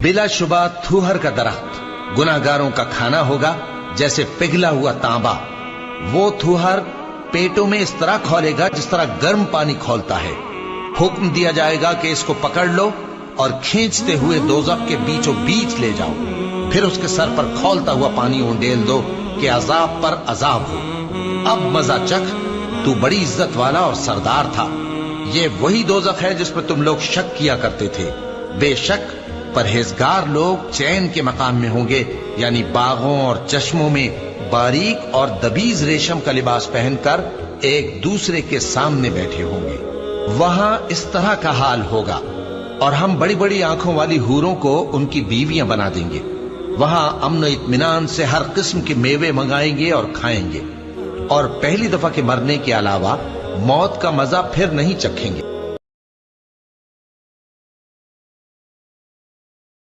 बिला शुबा थूहर का दरख्त गुनाहगारों का खाना होगा, जैसे पिघला हुआ तांबा। वो थूहर पेटों में इस तरह खौलेगा जिस तरह गर्म पानी खौलता है। हुक्म दिया जाएगा कि इसको पकड़ लो और खींचते हुए दोज़ख के बीचों बीच ले जाओ। फिर उसके सर पर खौलता हुआ पानी उंडेल दो कि अजाब पर अजाब हो। अब मजा चख, तू बड़ी इज्जत वाला और सरदार था। ये वही दोज़ख है जिस पर तुम लोग शक किया करते थे। बेशक परहेजगार लोग चैन के मकाम में होंगे, यानी बागों और चश्मों में बारीक और दबीज रेशम का लिबास पहनकर एक दूसरे के सामने बैठे होंगे। वहां इस तरह का हाल होगा, और हम बड़ी बड़ी आंखों वाली हूरों को उनकी बीवियां बना देंगे। वहां अमन और इत्मीनान से हर किस्म के मेवे मंगाएंगे और खाएंगे, और पहली दफा के मरने के अलावा मौत का मजा फिर नहीं चखेंगे।